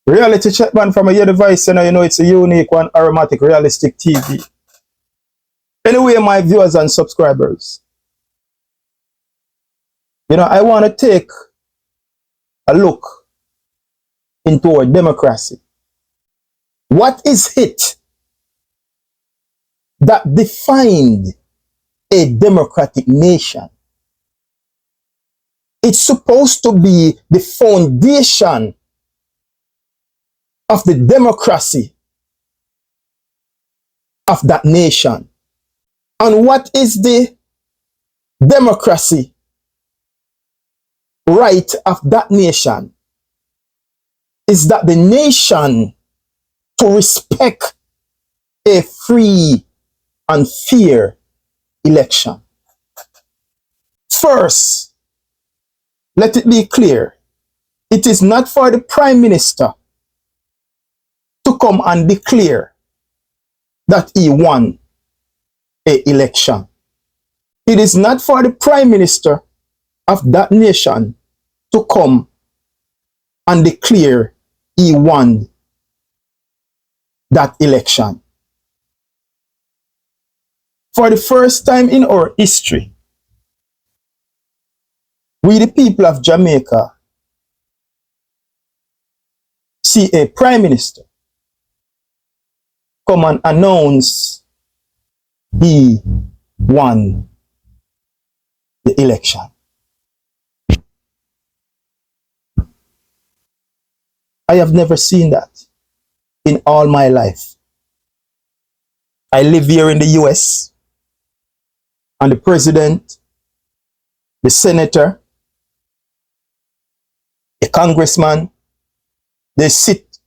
Reality check, man, from your device, you know it's a unique one, aromatic, realistic TV. Anyway, my viewers and subscribers, I want to take a look into our democracy. What is it that defined a democratic nation? It's supposed to be the foundation of the democracy of that nation. And what is the democracy right of that nation? Is that the nation to respect a free and fair election. First, let it be clear, it is not for the Prime Minister to come and declare that he won an election. It is not for the Prime Minister of that nation to come and declare he won that election. For the first time in our history, we the people of Jamaica see a Prime Minister come and announce he won the election. I have never seen that in all my life. I live here in the US, and the president, the senator, the congressman, they sit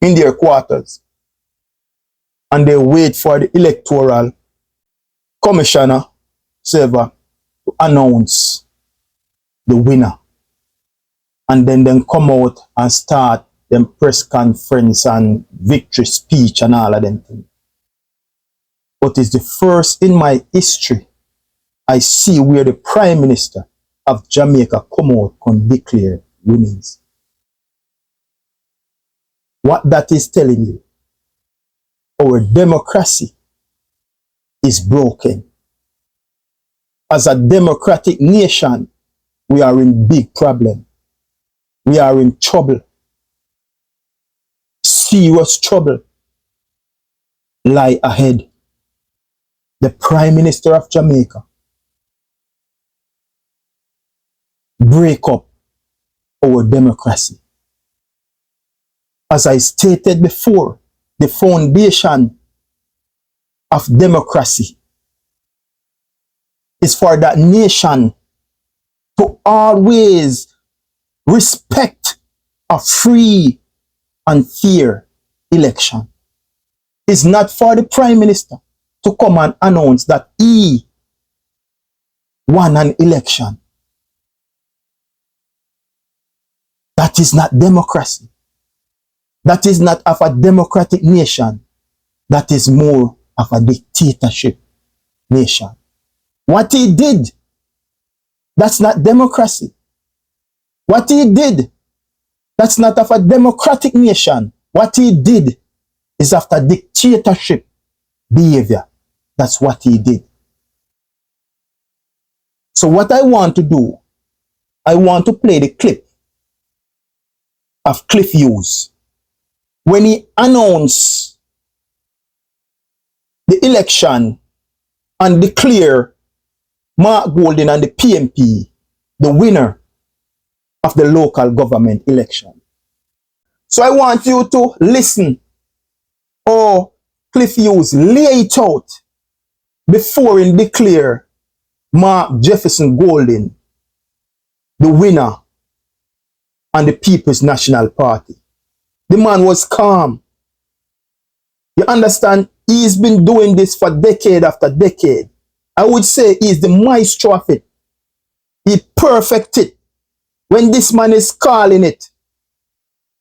in their quarters and they wait for the electoral commissioner server to announce the winner. And then come out and start them press conference and victory speech and all of them things. But it's the first in my history I see where the Prime Minister of Jamaica come out and declare winnings. What that is telling you, our democracy is broken. As a democratic nation, we are in big problem. We are in trouble. Serious trouble lie ahead. The Prime Minister of Jamaica break up our democracy. As I stated before, the foundation of democracy is for that nation to always respect a free and fair election. It's not for the Prime Minister to come and announce that he won an election. That is not democracy. That is not of a democratic nation. That is more of a dictatorship nation. What he did, that's not democracy. What he did, that's not of a democratic nation. What he did is after dictatorship behavior. That's what he did. So what I want to do, I want to play the clip of Cliff Hughes when he announced the election and declare Mark Golding and the PMP the winner of the local government election. So I want you to listen or Cliff Hughes lay it out before he declare Mark Jefferson Golding the winner and the People's National Party. The man was calm. You understand? He's been doing this for decade after decade. I would say he's the maestro of it. He perfected it. When this man is calling it,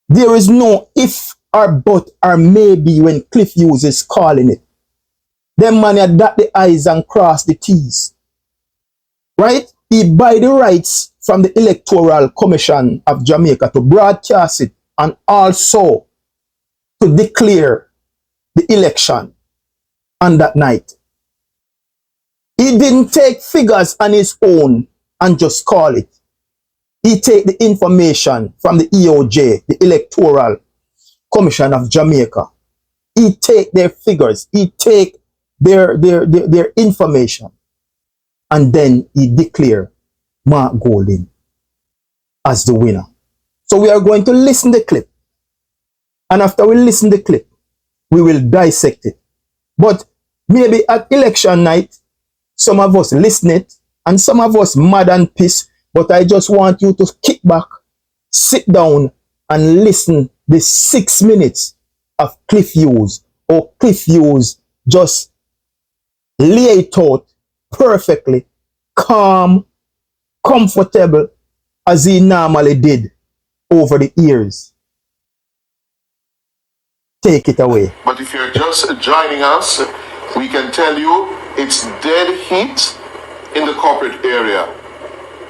there is no if or but or maybe when Cliff Hughes is calling it. Them man had dot the I's and cross the T's. Right? He buy the rights from the Electoral Commission of Jamaica to broadcast it and also to declare the election on that night. He didn't take figures on his own and just call it. He take the information from the EOJ, the Electoral Commission of Jamaica. He take their figures. He take their information. And then he declare Mark Golding as the winner. So we are going to listen the clip. And after we listen the clip, we will dissect it. But maybe at election night, some of us listen it, and some of us mad and pissed. But I just want you to kick back, sit down, and listen the 6 minutes of Cliff Hughes, or Cliff Hughes just lay it out perfectly, calm, comfortable, as he normally did over the years. Take it away. But if you're just joining us, we can tell you it's dead heat in the corporate area.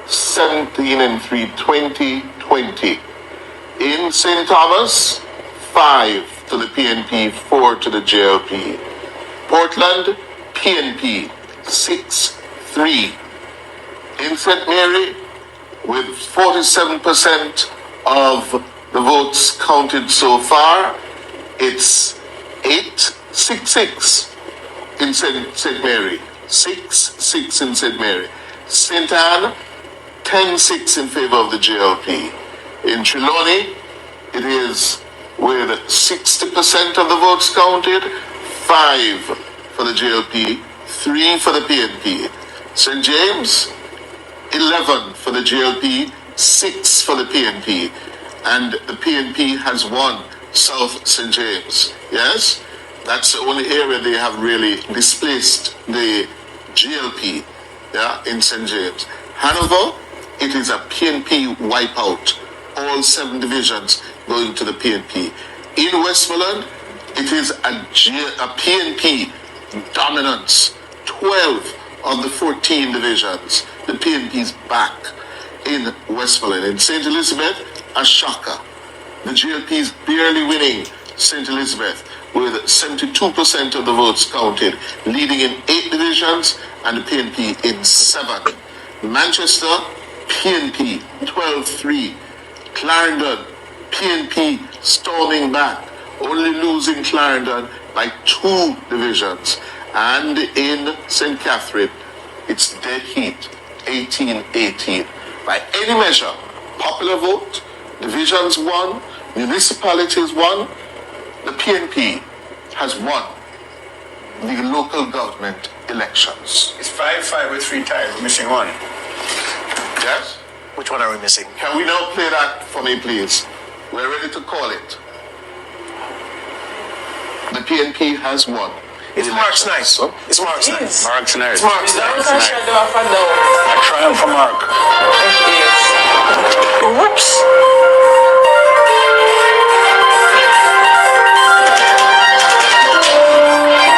17 and 3, 2020. In St. Thomas, 5 to the PNP, 4 to the JLP. Portland, PNP, 6-3. In St. Mary, with 47% of the votes counted so far, it's 8-6-6 in St. Mary. 6-6 in St. Mary. St. Anne, 10-6 in favor of the JLP. In Trelawney, it is with 60% of the votes counted, 5 for the JLP, 3 for the PNP. St. James, 11 for the JLP, 6 for the PNP. And the PNP has won South St. James. Yes? That's the only area they have really displaced the GLP, in St. James. Hanover, it is a PNP wipeout. All 7 divisions going to the PNP. In Westmoreland, it is a PNP dominance. 12 of the 14 divisions. The PNP is back in Westmoreland. In St. Elizabeth, a shocker. The GLP is barely winning St. Elizabeth with 72% of the votes counted, leading in 8 divisions and the PNP in 7. Manchester, PNP 12-3. Clarendon, PNP storming back, only losing Clarendon by 2 divisions. And in St. Catherine, it's dead heat, 18-18. By any measure, popular vote, divisions won, municipalities won, the PNP has won the local government elections. It's 5-5 with 3 ties. We're missing one. Yes? Which one are we missing? Can we now play that for me, please? We're ready to call it. The PNP has won. It's Mark's night. So? It's Mark's night. Mark's night. It's Mark's night. A triumph for Mark. Whoops.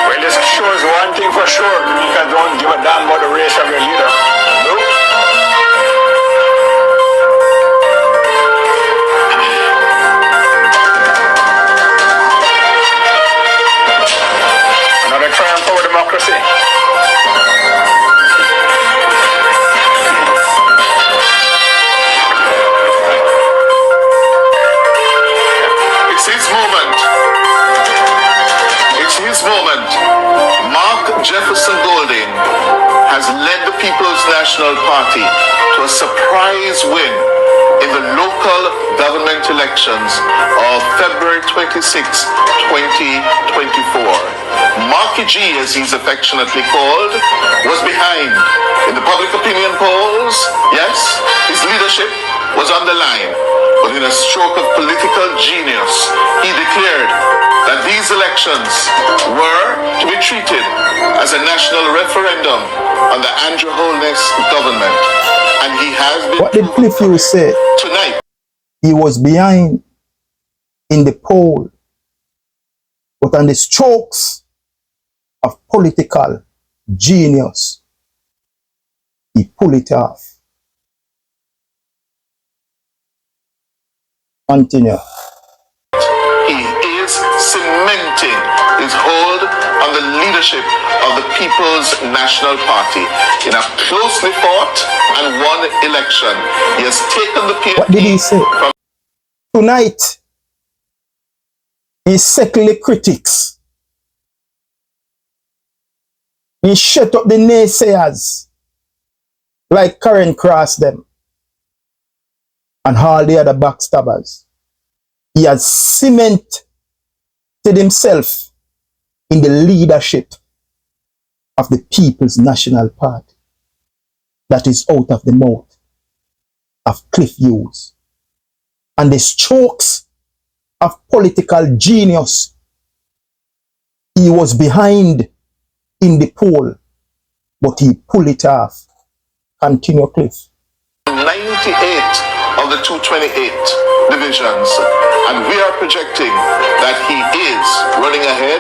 Well, this shows one thing for sure. You don't give a damn about the race of your leader. Nope. Another triumph for democracy. It's his moment. It's his moment. Mark Jefferson Golding has led the People's National Party to a surprise win in the local government elections of February 26, 2024. Marky G, as he's affectionately called, was behind in the public opinion polls. Yes, his leadership was on the line, but in a stroke of political genius, he declared that these elections were to be treated as a national referendum on the Andrew Lness government. And he has been. What did Cliff Hughes say? Tonight. He was behind in the poll, but on the strokes of political genius, he pulled it off. Continue. He is cementing his hold on the leadership of the People's National Party. In a closely fought and won election, he has taken the PNP. What did he say? Tonight, he settled the critics. He shut up the naysayers like Karen Cross them and all the other backstabbers. He has cemented himself in the leadership of the People's National Party that is out of the mouth of Cliff Hughes and the strokes of political genius he was behind in the poll, but he pulled it off. Continue, Cliff. 98 of the 228 divisions, and we are projecting that he is running ahead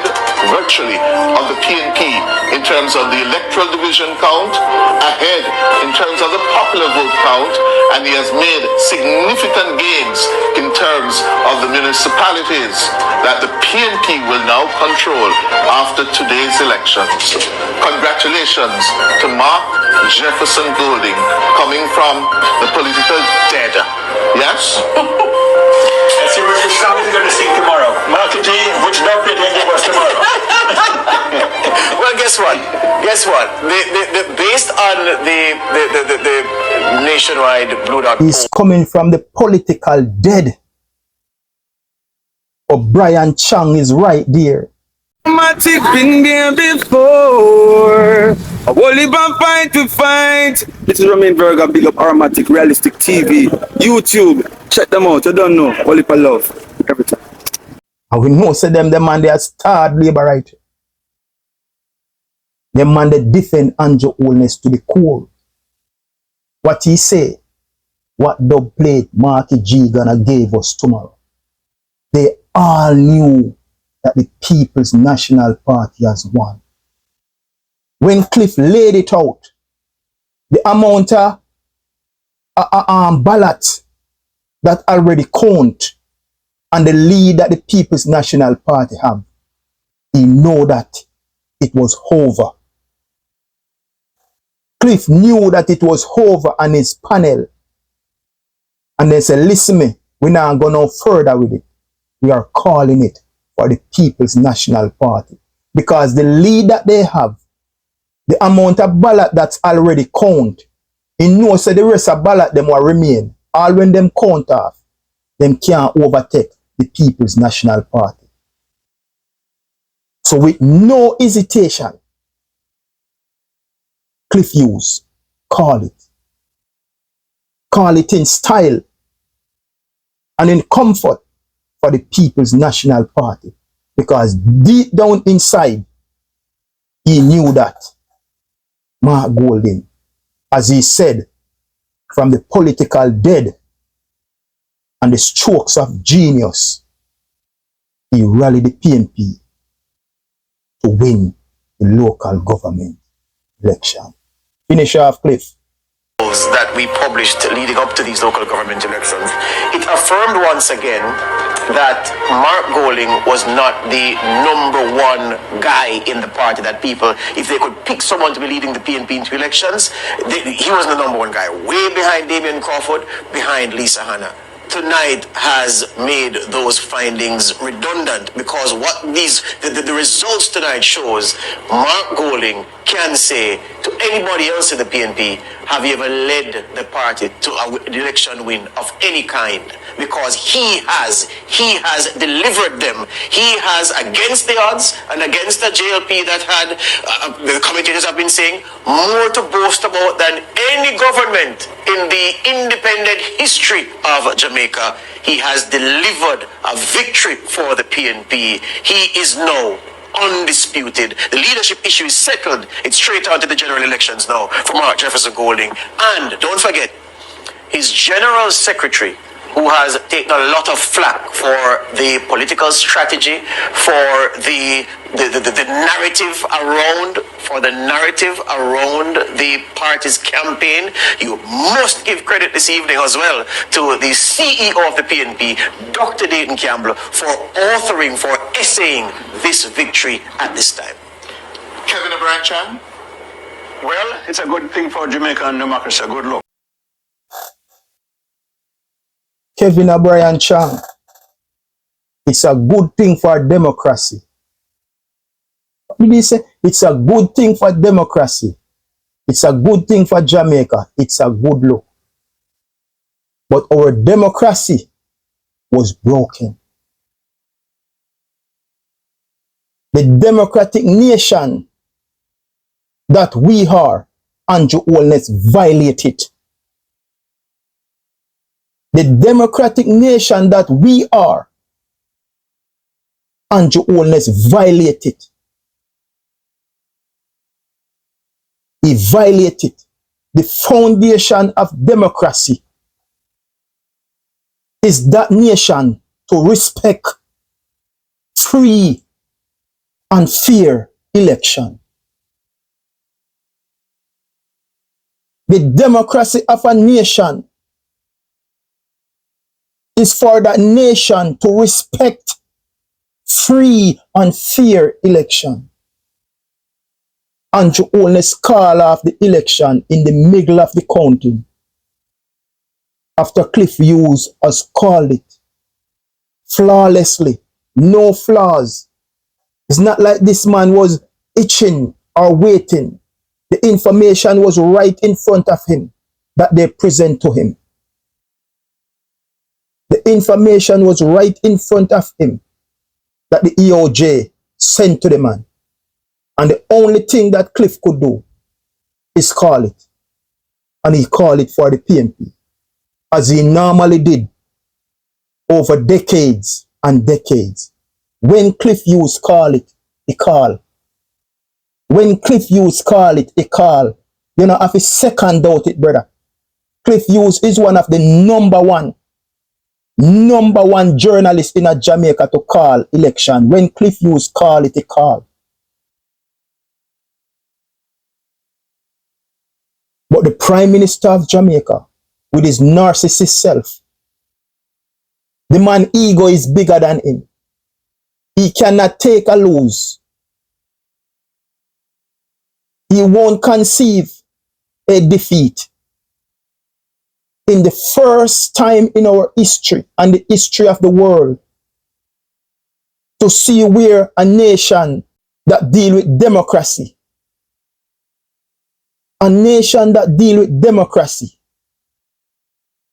virtually of the PNP in terms of the electoral division count, ahead in terms of the popular vote count, and he has made significant gains in terms of the municipalities that the PNP will now control after today's elections. Congratulations to Mark Jefferson Golding, coming from the political dead. Yes? Let's see which song is going to sing tomorrow. Marky T, which dub did they give us tomorrow? Well, guess what? Guess what? Based on the nationwide Blue Dot He's coming from the political dead. But Brian Chang is right there. Matic been there before. A whole band fight to fight. This is Romain Berger, big up Aromatic Realistic TV, YouTube. Check them out. You don't know. Whole heap of love every time. And we know say them man they are starred labor right. Them man they defend Andrew Lness to the core. What he say, what dub plate Marky G gonna give us tomorrow. They all knew that the People's National Party has won. When Cliff laid it out, the amount of ballot that already count and the lead that the People's National Party have, he know that it was over. Cliff knew that it was over on his panel. And they said, listen me, we're not going no further with it. We are calling it for the People's National Party. Because the lead that they have, the amount of ballot that's already count, he knows that the rest of ballot them will remain. All when them count off, them can't overtake the People's National Party. So with no hesitation, Cliff Hughes, call it. Call it in style and in comfort for the People's National Party. Because deep down inside, he knew that Mark Golding, as he said, from the political dead and the strokes of genius, he rallied the PNP to win the local government election. Finish off, Cliff. that we published leading up to these local government elections, it affirmed once again that Mark Golding was not the #1 guy in the party, that people, if they could pick someone to be leading the PNP into elections, he wasn't the #1 guy. Way behind Damian Crawford, behind Lisa Hanna. Tonight has made those findings redundant, because what the results tonight shows, Mark Golding can say to anybody else in the PNP, have you ever led the party to an election win of any kind? Because he has delivered them. He has, against the odds and against the JLP that had, the commentators have been saying, more to boast about than any government in the independent history of Jamaica. He has delivered a victory for the PNP. He is now undisputed. The leadership issue is settled. It's straight on to the general elections now for Mark Jefferson Golding. And don't forget, his general secretary who has taken a lot of flack for the political strategy, for the narrative around the party's campaign. You must give credit this evening as well to the CEO of the PNP, Dr. Dayton Campbell, for authoring, for essaying this victory at this time. Kevin Abranchan. Well, it's a good thing for Jamaican democracy. Good luck. Kevin O'Brien Chang, it's a good thing for democracy. What did he say? It's a good thing for democracy. It's a good thing for Jamaica. It's a good look. But our democracy was broken. The democratic nation that we are, Andrew Lness violated. The democratic nation that we are, Andrew Lness violated. He violated the foundation of democracy. Is that nation to respect free and fair election. The democracy of a nation is for that nation to respect free and fair election. Andrew Lness call off the election in the middle of the counting after Cliff Hughes has called it flawlessly, no flaws. It's not like this man was itching or waiting. The information was right in front of him that they present to him. The information was right in front of him that the EOJ sent to the man. And the only thing that Cliff could do is call it. And he called it for the PNP, as he normally did over decades and decades. When Cliff Hughes call it, he call. When Cliff Hughes call it, he call. You know, have a second doubt it, brother. Cliff Hughes is one of the number one journalist in a Jamaica to call election. When Cliff Hughes call it, he call. But the Prime Minister of Jamaica, with his narcissist self, the man ego is bigger than him. He cannot take a lose. He won't conceive a defeat. In the first time in our history and the history of the world, to see where a nation that deal with democracy,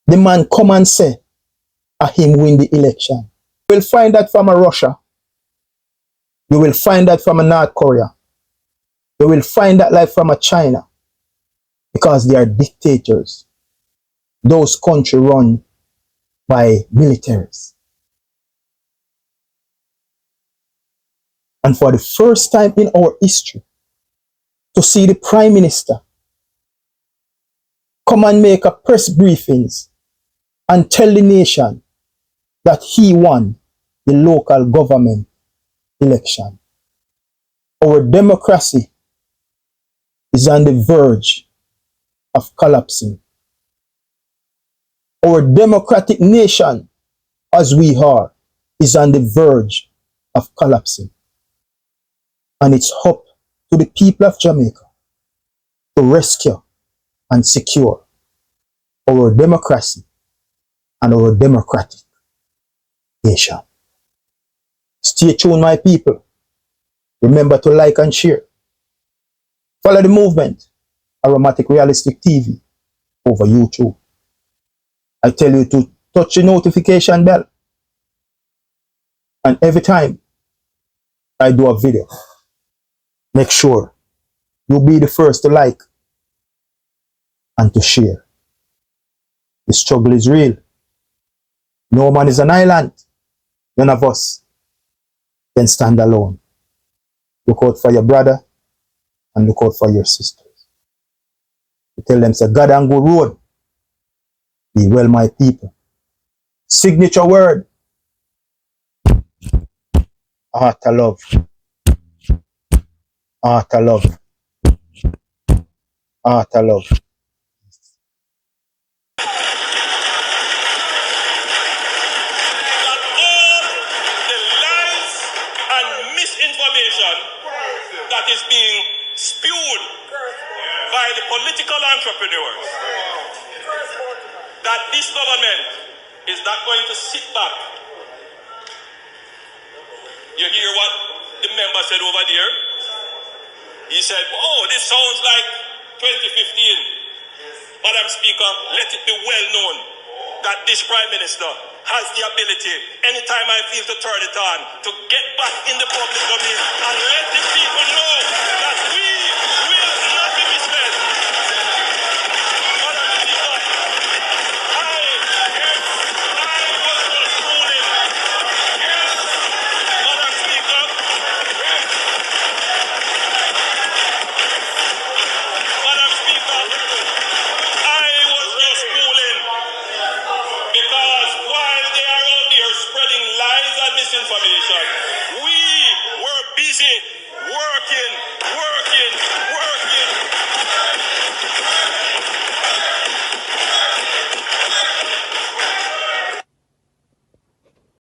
the man come and say, him win the election. You will find that from a Russia. You will find that from a North Korea. You will find that like from a China. Because they are dictators. Those countries run by militaries. And for the first time in our history, to see the Prime Minister come and make a press briefings and tell the nation that he won the local government election. Our democracy is on the verge of collapsing. Our democratic nation, as we are, is on the verge of collapsing. And it's up to the people of Jamaica to rescue and secure our democracy and our democratic nation. Stay tuned, my people. Remember to like and share. Follow the movement, Aromatic Realistic TV, over YouTube. I tell you to touch the notification bell. And every time I do a video, make sure you be the first to like and to share. The struggle is real. No man is an island. None of us can stand alone. Look out for your brother and look out for your sisters. You tell them, say, God and go road. Be well, my people. Signature word. Art of love. Art of love. Art of love. Misinformation that is being spewed by the political entrepreneurs, that this government is not going to sit back. You hear what the member said over there? He said, oh, this sounds like 2015. Madam Speaker, let it be well known that this Prime Minister has the ability, anytime I feel to turn it on, to get back in the public domain and let the people know that we will not be misled. Madam Speaker, I was just fooling. Madam Speaker, Madam Speaker, I was just fooling. Because while they are out there spreading lies and misinformation, we were busy working.